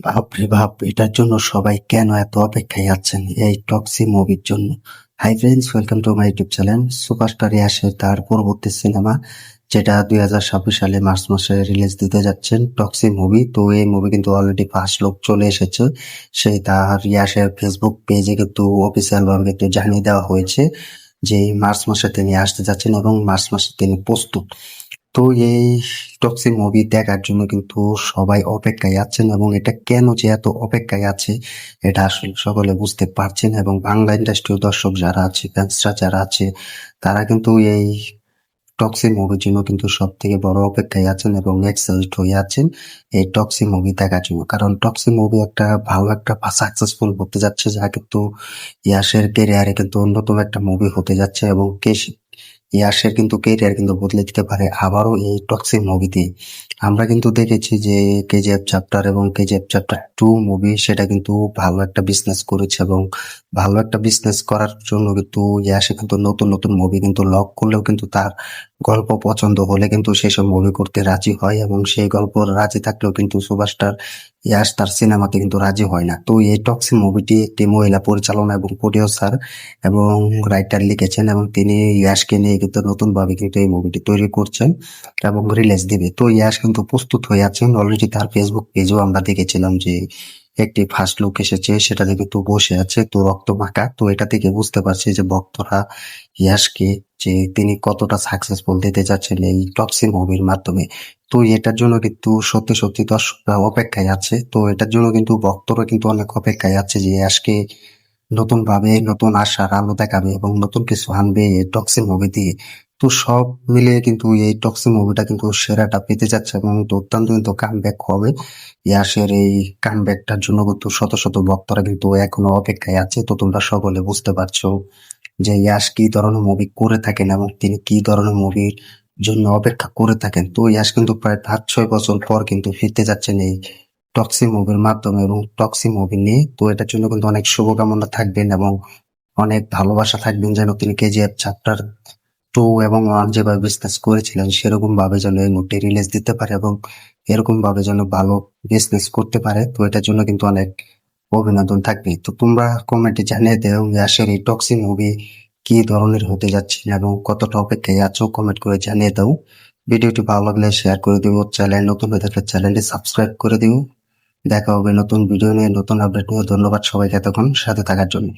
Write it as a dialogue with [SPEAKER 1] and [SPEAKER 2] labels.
[SPEAKER 1] বাপরে বাপ! এটার জন্য সবাই কেন এত অপেক্ষায় আছেন এই টক্সি মুভির জন্য? Hi friends, welcome to my YouTube channel. Superstar ইয়াসের তার পরবর্তী সিনেমা, যেটা 2026 সালে মার্চ মাসে রিলিজ দিতে যাচ্ছেন, টক্সি মুভি। তো এই মুভি কিন্তু অলরেডি ফার্স্ট লুক চলে এসেছে। সেই তার ইয়াসের ফেসবুক পেজে কিন্তু অফিসিয়াল ভাবে কিন্তু জানিয়ে দেওয়া হয়েছে যে এই মার্চ মাসে তিনি আসতে যাচ্ছেন এবং মার্চ মাসে তিনি প্রস্তুত। তো এই টক্সি মুভি দেখার জন্য কিন্তু সবাই অপেক্ষায় আছেন, এবং এটা কেন যে এত অপেক্ষায় আছে এটা আসলে সকলে বুঝতে পারছেন। এবং বাংলা ইন্ডাস্ট্রির দর্শক যারা আছে, ফ্যান্সরা যারা আছে, তারা কিন্তু এই টক্সি মুভির জন্য কিন্তু সব থেকে বড় অপেক্ষায় আছেন এবং এক্সাইটেড হয়ে আছেন এই টক্সি মুভি দেখার জন্য। কারণ টক্সি মুভি একটা ভালো একটা সাকসেসফুল হতে যাচ্ছে, যা কিন্তু ইয়াসের কেরিয়ারে কিন্তু অন্যতম একটা মুভি হতে যাচ্ছে, এবং ইয়াসের কিন্তু কেরিয়ার কিন্তু বদলে দিতে পারে আবারও এই টক্সিক মুভিতে। আমরা কিন্তু দেখেছি যে কেজিএফ চ্যাপ্টার এবং কেজিএফ চ্যাপ্টার 2 মুভি, সেটা কিন্তু ভালো একটা বিজনেস করেছে, এবং ভালো একটা বিজনেস করার জন্য কিন্তু ইয়াসে কিন্তু নতুন নতুন মুভি কিন্তু লক করলেও কিন্তু তার গল্প পছন্দ হলে কিন্তু সেসব মুভি করতে রাজি হয়, এবং সেই গল্প রাজি থাকলেও কিন্তু সুপারস্টার ইয়াস তার সিনেমাতে কিন্তু রাজি হয় না। তো এই টক্সিক মুভিটি একটি মহিলা পরিচালনা এবং প্রডিউসার এবং রাইটার লিখেছেন, এবং তিনি ইয়াশকে নিয়ে কিন্তু নতুন ভাবে কিন্তু এই মুভিটি তৈরি করছেন এবং রিলিজ দিবে। তো ইয়াশ কিন্তু প্রস্তুত হয়ে আছেন অলরেডি। তার ফেসবুক পেজেও আমরা দেখেছিলাম যে একটি ফার্স্ট লুক এসেছে, সেটাতে কিন্তু বসে আছে তো রক্ত মাখা। তো এটা থেকে বুঝতে পারছি যে ভক্তরা ইয়াশকে, যে তিনি কতটা সাকসেসফুল দিতে যাচ্ছেন এই টক্সি মুভির মাধ্যমে। তো এটার জন্য কিন্তু সত্যি সত্যি দর্শকরা অপেক্ষায় আছে। তো এটার জন্য কিন্তু ভক্তরা কিন্তু অনেক অপেক্ষায় আছে যে ইয়াশকে নতুন ভাবে নতুন আশার আলো দেখাবে এবং নতুন কিছু আনবে এই টক্সি মুভি দিয়ে। তো সব মিলিয়ে কিন্তু এই টক্সি মুভিটা কিন্তু সেরাটা পেতে যাচ্ছে এবং দুর্দান্ত কিন্তু কামব্যাক হবে। ইয়াসের এই কামব্যাকটার জন্য কিন্তু শত শত ভক্তরা কিন্তু এখনো অপেক্ষায় আছে। তো তোমরা সকলে বুঝতে পারছো যে ইয়াস কি ধরনের মুভি করে থাকেন এবং তিনি কি ধরনের মুভির জন্য অপেক্ষা করে থাকেন। তো ইয়াস কিন্তু প্রায় 5-6 বছর পর কিন্তু ফিরতে যাচ্ছেন এই টক্সি মুভির মাধ্যমে এবং টক্সি মুভি নিয়ে। তো এটার জন্য কিন্তু অনেক শুভকামনা থাকবেন এবং অনেক ভালোবাসা থাকবেন, যেন তিনি কেজিএফ চ্যাপ্টার 2 এবং 1 যেভাবে বিজনেস করেছিলেন সেরকম ভাবে যেন এই মুভিটি রিলিজ দিতে পারে এবং এরকম ভাবে যেন ভালো বিজনেস করতে পারে। তো এটার জন্য কিন্তু অনেক অভিনন্দন থাকবে। তো তোমরা কমেন্টে জানিয়ে দাও যে আসলে এই টক্সি মুভি কি ধরনের হতে যাচ্ছে এবং কতটা অপেক্ষায় আছো, কমেন্ট করে জানিয়ে দাও। ভিডিওটি ভালো লাগলে শেয়ার করে দিও, চ্যানেল নতুন হয়ে থাকলে চ্যানেলটি সাবস্ক্রাইব করে দিও। দেখা হবে নতুন ভিডিও নিয়ে, নতুন আপডেট নিয়ে। ধন্যবাদ সবাইকে এতক্ষণ সাথে থাকার জন্য।